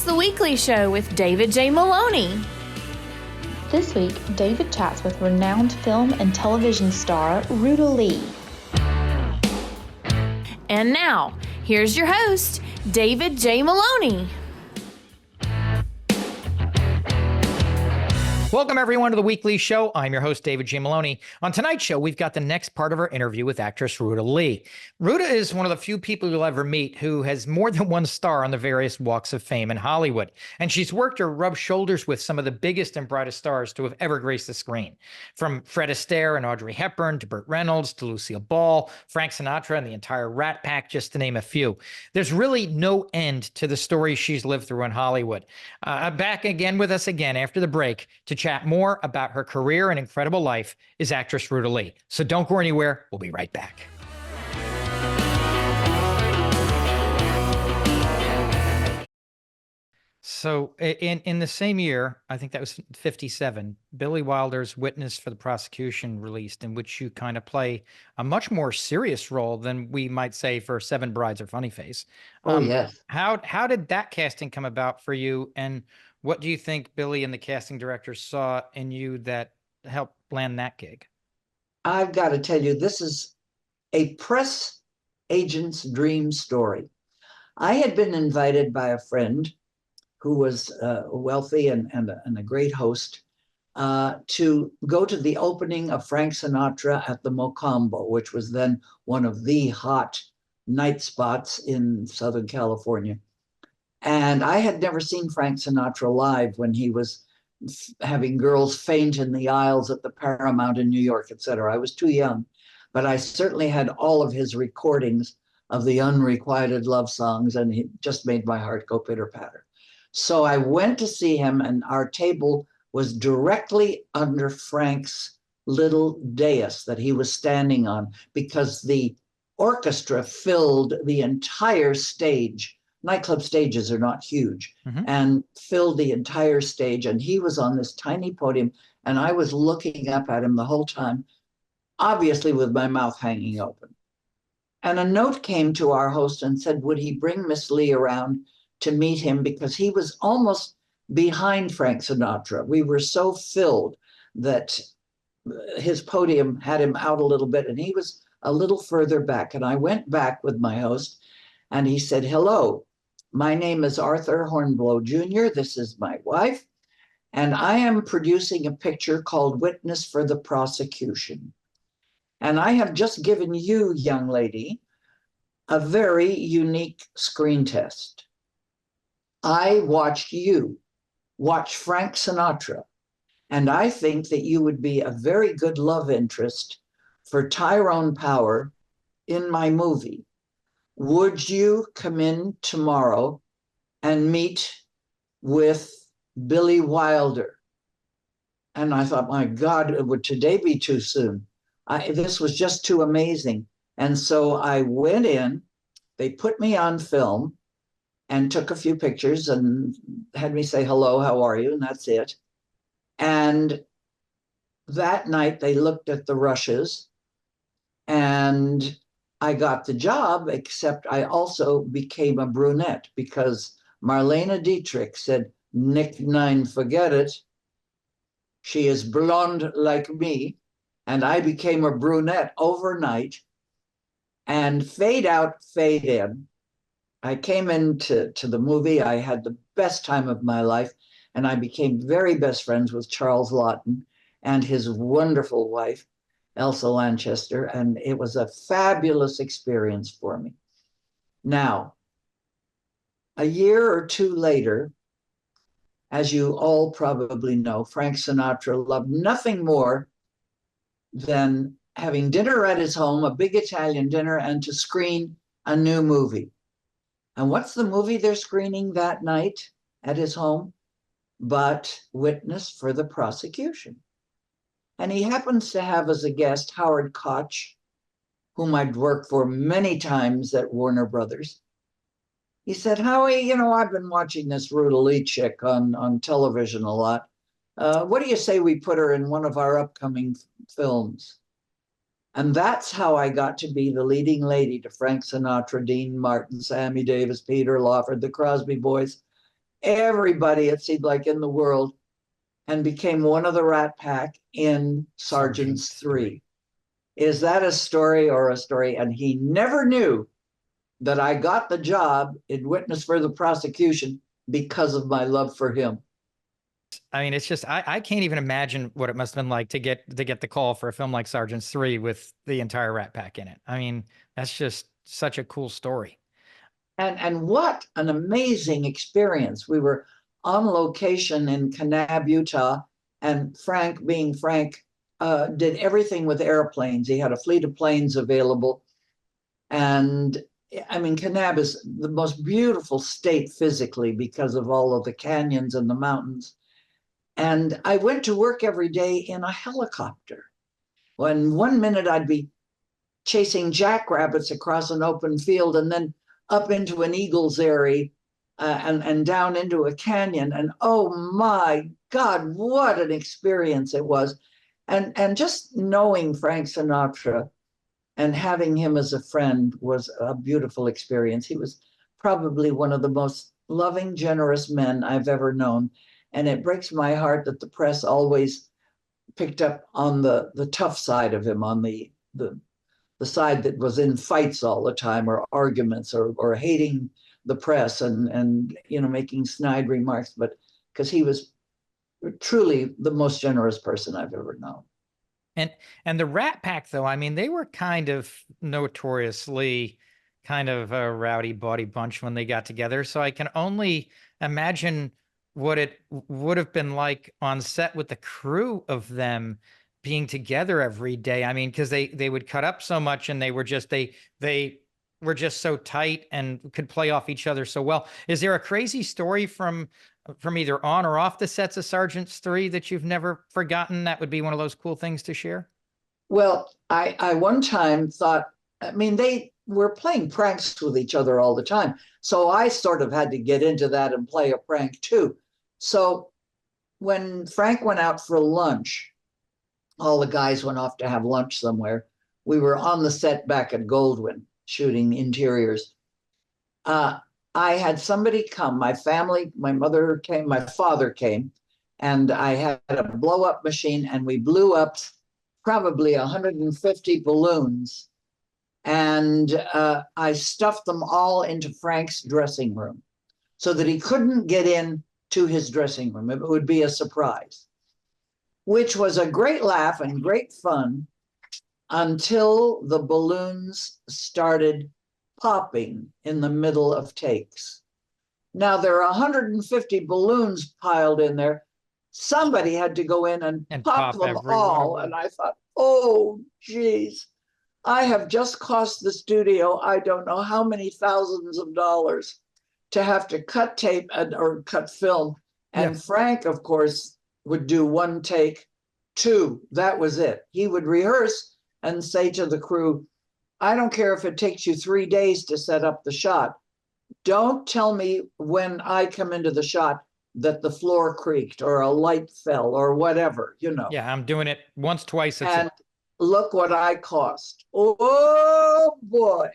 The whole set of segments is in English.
the Weekly Show with David J. Maloney. This week, David chats with renowned film and television star Ruta Lee. And now, here's your host, David J. Maloney. Welcome, everyone, to the Weekly Show. I'm your host, David J. Maloney. On tonight's show, we've got the next part of our interview with actress Ruta Lee. Ruta is one of the few people you'll ever meet who has more than one star on the various walks of fame in Hollywood. And she's worked or rubbed shoulders with some of the biggest and brightest stars to have ever graced the screen. From Fred Astaire and Audrey Hepburn to Burt Reynolds to Lucille Ball, Frank Sinatra, and the entire Rat Pack, just to name a few. There's really no end to the stories she's lived through in Hollywood. Back again with us again after the break to chat more about her career and incredible life is actress Ruta Lee. So don't go anywhere. We'll be right back. So in the same year, I think that was 57, Billy Wilder's Witness for the Prosecution released, in which you kind of play a much more serious role than we might say for Seven Brides or Funny Face. Yes. How did that casting come about for you? And what do you think Billy and the casting director saw in you that helped land that gig? I've got to tell you, this is a press agent's dream story. I had been invited by a friend who was wealthy and a great host to go to the opening of Frank Sinatra at the Mocambo, which was then one of the hot night spots in Southern California. And I had never seen Frank Sinatra live when he was having girls faint in the aisles at the Paramount in New York, et cetera. I was too young, but I certainly had all of his recordings of the unrequited love songs, and he just made my heart go pitter-patter. So I went to see him, and our table was directly under Frank's little dais that he was standing on, because the orchestra filled the entire stage. Nightclub stages are not huge, and filled the entire stage. And he was on this tiny podium, and I was looking up at him the whole time, obviously with my mouth hanging open. And a note came to our host and said, would he bring Miss Lee around to meet him, because he was almost behind Frank Sinatra. We were so filled that his podium had him out a little bit, and he was a little further back. And I went back with my host, and he said, hello, my name is Arthur Hornblow Jr. This is my wife, and I am producing a picture called Witness for the Prosecution. And I have just given you, young lady, a very unique screen test. I watched you watch Frank Sinatra, and I think that you would be a very good love interest for Tyrone Power in my movie. Would you come in tomorrow and meet with Billy Wilder? And I thought, my God, would today be too soon? This was just too amazing. And so I went in, they put me on film and took a few pictures and had me say, hello, how are you? And that's it. And that night they looked at the rushes, and I got the job, except I also became a brunette, because Marlene Dietrich said, Nick Nine, forget it. She is blonde like me. And I became a brunette overnight, and fade out, fade in. I came into the movie. I had the best time of my life, and I became very best friends with Charles Laughton and his wonderful wife, Elsa Lanchester, and it was a fabulous experience for me. Now, a year or two later, as you all probably know, Frank Sinatra loved nothing more than having dinner at his home, a big Italian dinner, and to screen a new movie. And what's the movie they're screening that night at his home? But Witness for the Prosecution. And he happens to have as a guest Howard Koch, whom I'd worked for many times at Warner Brothers. He said, Howie, I've been watching this Ruta Lee chick on television a lot. What do you say we put her in one of our upcoming films? And that's how I got to be the leading lady to Frank Sinatra, Dean Martin, Sammy Davis, Peter Lawford, the Crosby Boys. everybody, it seemed like, in the world, and became one of the Rat Pack in Sergeants 3. Is that a story or a story? And he never knew that I got the job in witness for the prosecution because of my love for him. I mean, it's just I can't even imagine what it must have been like to get the call for a film like Sergeants 3 with the entire Rat Pack in it. I mean, that's just such a cool story. And what an amazing experience. We were on location in Kanab, Utah, and Frank, being Frank, did everything with airplanes. He had a fleet of planes available. And I mean, Kanab is the most beautiful state physically because of all of the canyons and the mountains. And I went to work every day in a helicopter. When 1 minute I'd be chasing jackrabbits across an open field, and then up into an eagle's eyrie, and down into a canyon. And oh my God, what an experience it was. And just knowing Frank Sinatra and having him as a friend was a beautiful experience. He was probably one of the most loving, generous men I've ever known. And it breaks my heart that the press always picked up on the tough side of him, on the side that was in fights all the time, or arguments, or hating the press, and making snide remarks. But because he was truly the most generous person I've ever known. And the Rat Pack, though, I mean, they were kind of notoriously kind of a rowdy, bawdy bunch when they got together. So I can only imagine what it would have been like on set with the crew of them being together every day. I mean, because they would cut up so much, and they were just so tight and could play off each other so well. Is there a crazy story from either on or off the sets of Sergeants 3 that you've never forgotten? That would be one of those cool things to share. Well, I one time thought, I mean, they were playing pranks with each other all the time. So I sort of had to get into that and play a prank too. So when Frank went out for lunch, all the guys went off to have lunch somewhere. We were on the set back at Goldwyn shooting interiors. I had somebody come, my family, my mother came, my father came, and I had a blow up machine, and we blew up probably 150 balloons. And I stuffed them all into Frank's dressing room so that he couldn't get in to his dressing room. It would be a surprise, which was a great laugh and great fun until the balloons started popping in the middle of takes. Now there are 150 balloons piled in there. Somebody had to go in and pop them all. And I thought, oh, geez, I have just cost the studio, I don't know how many thousands of dollars to have to cut tape or cut film. And yeah. Frank, of course, would do one take, two, that was it. He would rehearse and say to the crew, I don't care if it takes you 3 days to set up the shot. Don't tell me when I come into the shot that the floor creaked or a light fell or whatever, Yeah, I'm doing it once, twice. And look what I cost. Oh, boy.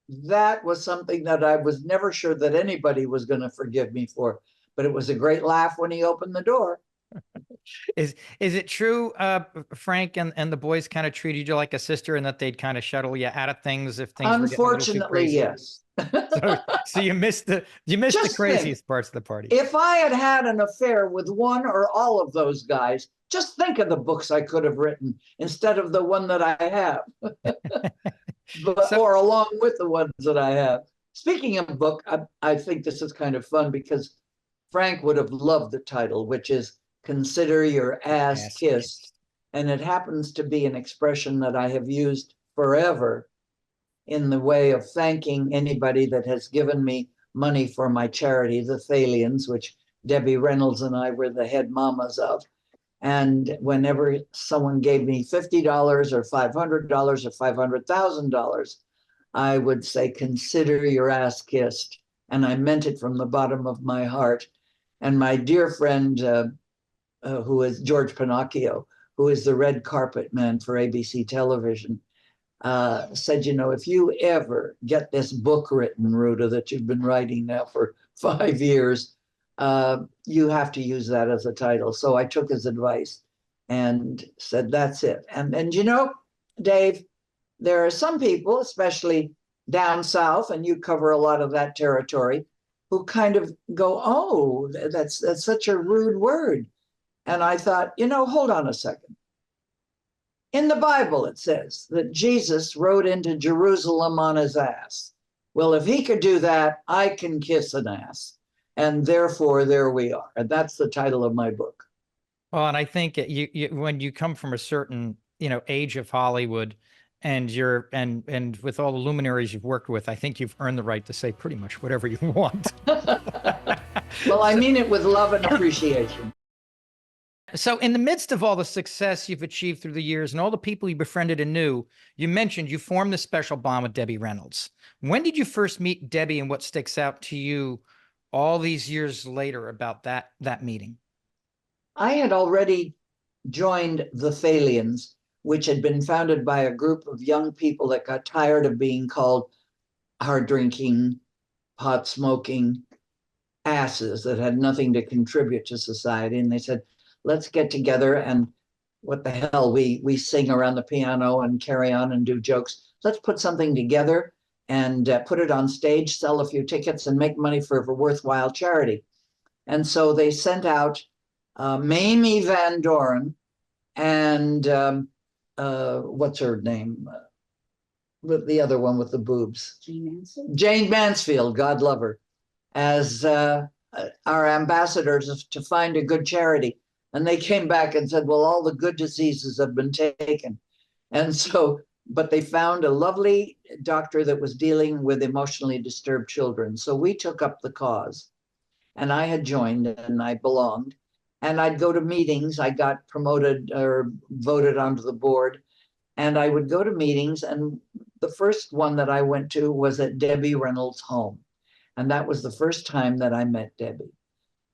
That was something that I was never sure that anybody was going to forgive me for. But it was a great laugh when he opened the door. Is it true, Frank and the boys kind of treated you like a sister, and that they'd kind of shuttle you out of things if things Unfortunately, yes. so you missed the craziest parts of the party. If I had had an affair with one or all of those guys, just think of the books I could have written instead of the one that I have. Or along with the ones that I have. Speaking of book, I think this is kind of fun because Frank would have loved the title, which is Consider Your Ass Kissed. And it happens to be an expression that I have used forever in the way of thanking anybody that has given me money for my charity, the Thalians, which Debbie Reynolds and I were the head mamas of. And whenever someone gave me $50 or $500 or $500,000, I would say, consider your ass kissed. And I meant it from the bottom of my heart. And my dear friend, who is George Pinocchio, who is the red carpet man for ABC television, said, if you ever get this book written, Ruta, that you've been writing now for 5 years, you have to use that as a title. So I took his advice and said, that's it. And you know, Dave, there are some people, especially down south, and you cover a lot of that territory, who kind of go, oh, that's such a rude word. And I thought, you know, hold on a second. In the Bible, it says that Jesus rode into Jerusalem on his ass. Well, if he could do that, I can kiss an ass. And therefore, there we are. And that's the title of my book. Well, and I think when you come from a certain, age of Hollywood, and and with all the luminaries you've worked with, I think you've earned the right to say pretty much whatever you want. Well, I mean it with love and appreciation. So in the midst of all the success you've achieved through the years and all the people you befriended and knew, you mentioned you formed this special bond with Debbie Reynolds. When did you first meet Debbie, and what sticks out to you all these years later about that meeting? I had already joined the Thalians, which had been founded by a group of young people that got tired of being called hard drinking, pot smoking asses that had nothing to contribute to society. And they said, let's get together and what the hell, we sing around the piano and carry on and do jokes. Let's put something together and put it on stage, sell a few tickets, and make money for worthwhile charity. And so they sent out Mamie Van Doren and what's her name? The other one with the boobs. Jane Mansfield, God love her, as our ambassadors to find a good charity. And they came back and said, well, all the good diseases have been taken. And so, but they found a lovely doctor that was dealing with emotionally disturbed children. So we took up the cause, and I had joined and I belonged. And I'd go to meetings. I got promoted or voted onto the board. And I would go to meetings. And the first one that I went to was at Debbie Reynolds' home. And that was the first time that I met Debbie.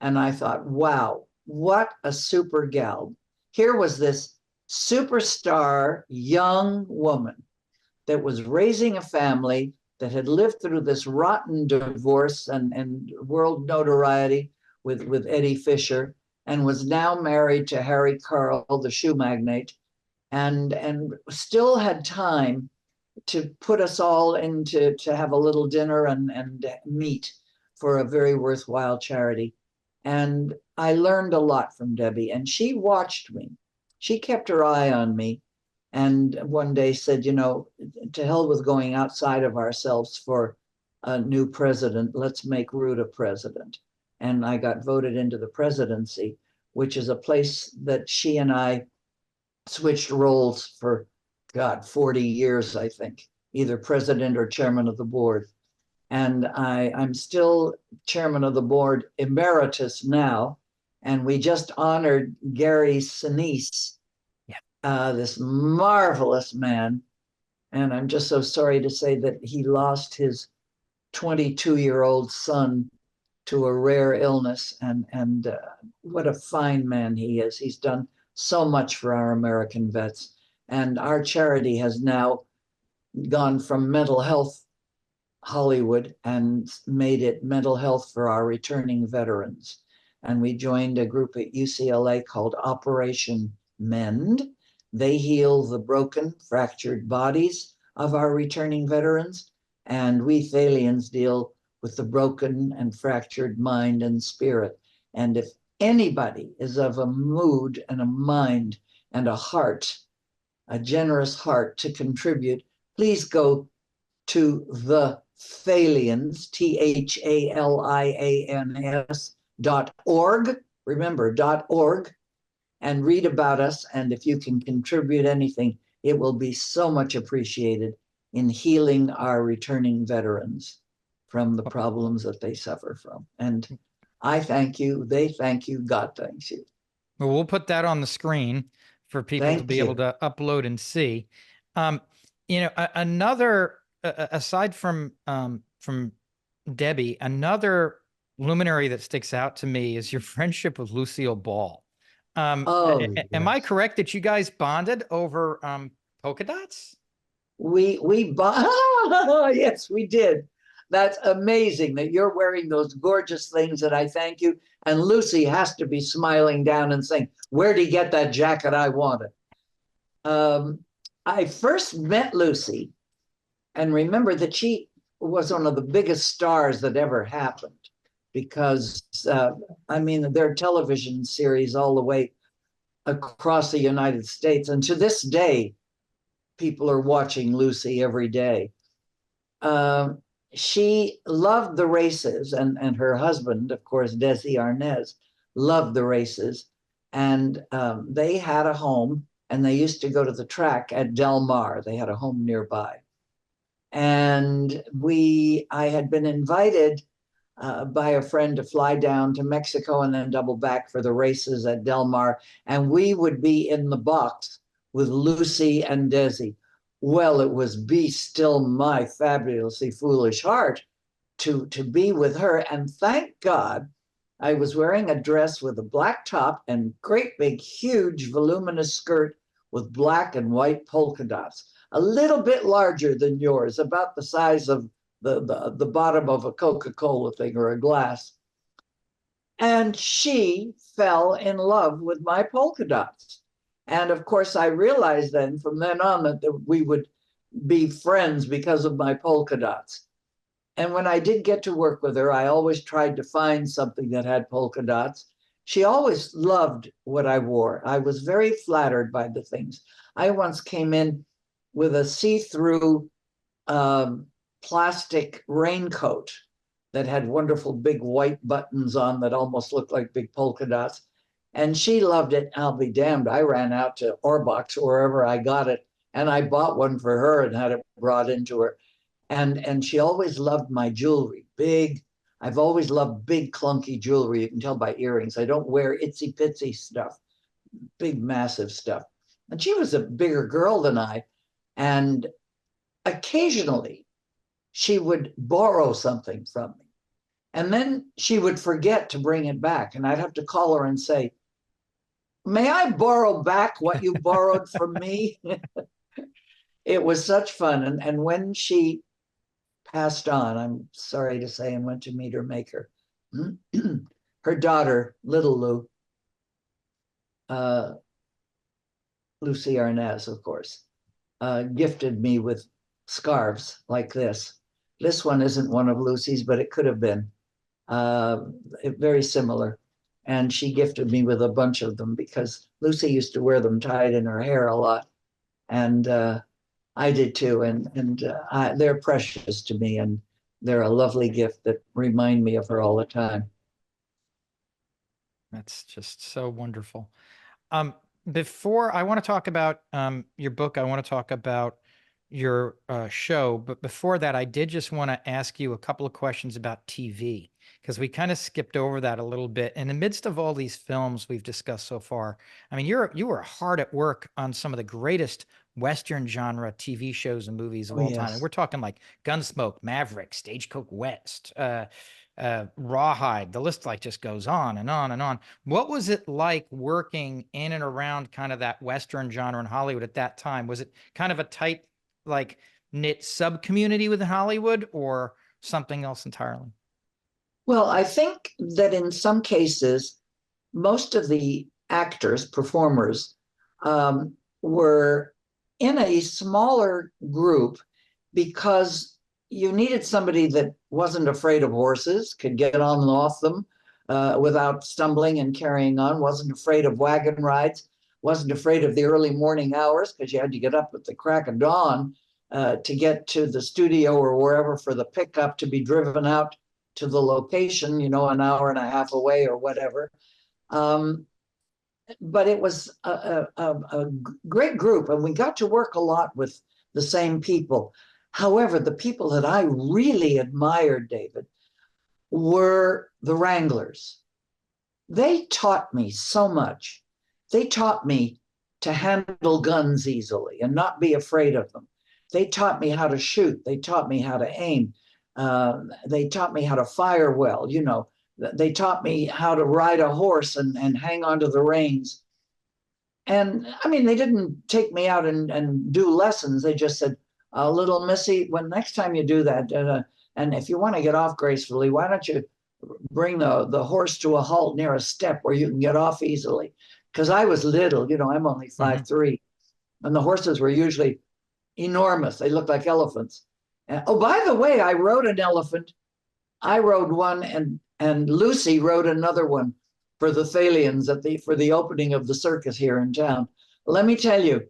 And I thought, wow, what a super gal. Here was this superstar young woman that was raising a family, that had lived through this rotten divorce and world notoriety with Eddie Fisher, and was now married to Harry Carl, the shoe magnate, and still had time to put us all into to have a little dinner and meet for a very worthwhile charity. And I learned a lot from Debbie, and she watched me. She kept her eye on me, and one day said, you know, to hell with going outside of ourselves for a new president. Let's make Ruta president. And I got voted into the presidency, which is a place that she and I switched roles for, God, 40 years, I think, either president or chairman of the board. And I'm still chairman of the board emeritus now. And we just honored Gary Sinise, this marvelous man. And I'm just so sorry to say that he lost his 22-year-old son to a rare illness. And what a fine man he is. He's done so much for our American vets. And our charity has now gone from mental health Hollywood and made it mental health for our returning veterans. And we joined a group at UCLA called Operation Mend. They heal the broken, fractured bodies of our returning veterans. And we Thalians deal with the broken and fractured mind and spirit. And if anybody is of a mood and a mind and a heart, a generous heart to contribute, please go to the Thalians, THALIANS.org. Remember, .org, and read about us. And if you can contribute anything, it will be so much appreciated in healing our returning veterans from the problems that they suffer from. And I thank you. They thank you. God thanks you. Well, we'll put that on the screen for people to be able to upload and see. Another aside from Debbie, another luminary that sticks out to me is your friendship with Lucille Ball. Am I correct that you guys bonded over polka dots? We bonded. Yes, we did. That's amazing that you're wearing those gorgeous things, and I thank you. And Lucy has to be smiling down and saying, where did he get that jacket? I wanted. I first met Lucy and remember that she was one of the biggest stars that ever happened because, their television series all the way across the United States. And to this day, people are watching Lucy every day. She loved the races, and her husband, of course, Desi Arnaz, loved the races. And they had a home, and they used to go to the track at Del Mar. They had a home nearby. And I had been invited by a friend to fly down to Mexico and then double back for the races at Del Mar. And we would be in the box with Lucy and Desi. Well, it was Be Still My Fabulously Foolish Heart to be with her. And thank God I was wearing a dress with a black top and great big, huge, voluminous skirt with black and white polka dots, a little bit larger than yours, about the size of the bottom of a Coca-Cola thing or a glass. And she fell in love with my polka dots. And of course, I realized then from then on that we would be friends because of my polka dots. And when I did get to work with her, I always tried to find something that had polka dots. She always loved what I wore. I was very flattered by the things. I once came in with a see-through plastic raincoat that had wonderful big white buttons on that almost looked like big polka dots. And she loved it. I'll be damned. I ran out to Orbox or wherever I got it, and I bought one for her and had it brought into her. And she always loved my jewelry. I've always loved big, clunky jewelry. You can tell by earrings. I don't wear itsy bitsy stuff, big, massive stuff. And she was a bigger girl than I. And occasionally she would borrow something from me. And then she would forget to bring it back. And I'd have to call her and say, may I borrow back what you borrowed from me? It was such fun. And when she passed on, I'm sorry to say, and went to meet her maker, her daughter, little Lou, Lucy Arnaz, of course, gifted me with scarves like this. This one isn't one of Lucy's, but it could have been very similar. And she gifted me with a bunch of them because Lucy used to wear them tied in her hair a lot. And I did too. And they're precious to me. And they're a lovely gift that remind me of her all the time. That's just so wonderful. Before I want to talk about your book, I want to talk about your show. But before that, I did just want to ask you a couple of questions about TV, because we kind of skipped over that a little bit. In the midst of all these films we've discussed so far, I mean, you were hard at work on some of the greatest Western genre TV shows and movies of all time. And we're talking like Gunsmoke, Maverick, Stagecoach West, Rawhide. The list like just goes on and on and on. What was it like working in and around kind of that Western genre in Hollywood at that time? Was it kind of a tight, like knit sub community within Hollywood, or something else entirely? Well, I think that in some cases, most of the actors, performers, were in a smaller group because you needed somebody that wasn't afraid of horses, could get on and off them without stumbling and carrying on, wasn't afraid of wagon rides, wasn't afraid of the early morning hours because you had to get up at the crack of dawn to get to the studio or wherever for the pickup to be driven out to the location, an hour and a half away or whatever. But it was a great group, and we got to work a lot with the same people. However, the people that I really admired, David, were the Wranglers. They taught me so much. They taught me to handle guns easily and not be afraid of them. They taught me how to shoot. They taught me how to aim. They taught me how to fire well. They taught me how to ride a horse and hang onto the reins. And I mean, they didn't take me out and do lessons. They just said, little Missy, when next time you do that, And if you want to get off gracefully, why don't you bring the horse to a halt near a step where you can get off easily? Because I was little, I'm only 5'3", and the horses were usually enormous. They looked like elephants. And, oh, by the way, I rode an elephant. I rode one, and Lucy rode another one for the Thalians for the opening of the circus here in town. Let me tell you,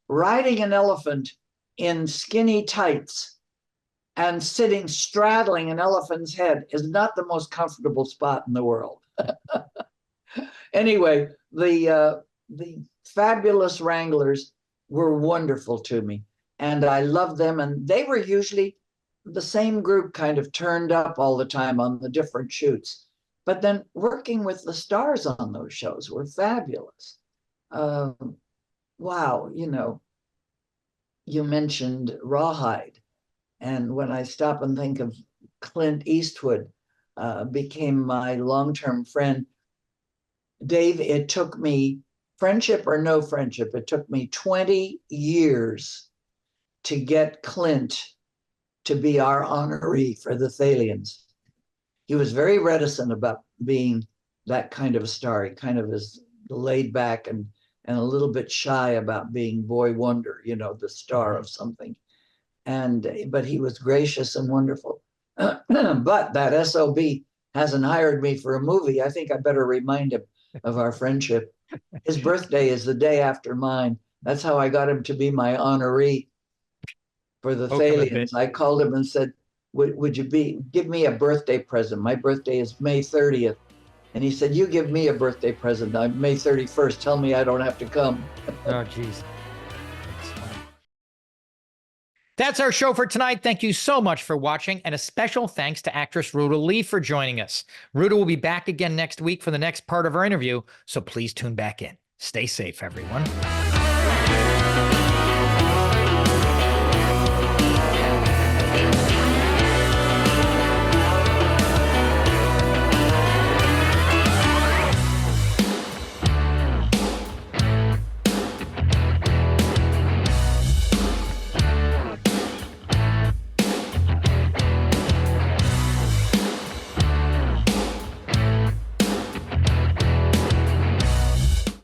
riding an elephant in skinny tights and straddling an elephant's head is not the most comfortable spot in the world. Anyway, the fabulous wranglers were wonderful to me, and I loved them. And they were usually the same group, kind of turned up all the time on the different shoots. But then working with the stars on those shows were fabulous. Wow, you mentioned Rawhide. And when I stop and think of Clint Eastwood, became my long-term friend. Dave, it took me, friendship or no friendship, it took me 20 years to get Clint to be our honoree for the Thalians. He was very reticent about being that kind of a star. He kind of is laid back and a little bit shy about being boy wonder, the star of something. But he was gracious and wonderful. But that SOB hasn't hired me for a movie. I think I better remind him of our friendship. His birthday is the day after mine. That's how I got him to be my honoree for the Thalians. I called him and said, would you give me a birthday present? My birthday is May 30th. And he said, you give me a birthday present on May 31st. Tell me I don't have to come. Oh, geez. That's our show for tonight. Thank you so much for watching, and a special thanks to actress Ruta Lee for joining us. Ruta will be back again next week for the next part of our interview, so please tune back in. Stay safe, everyone.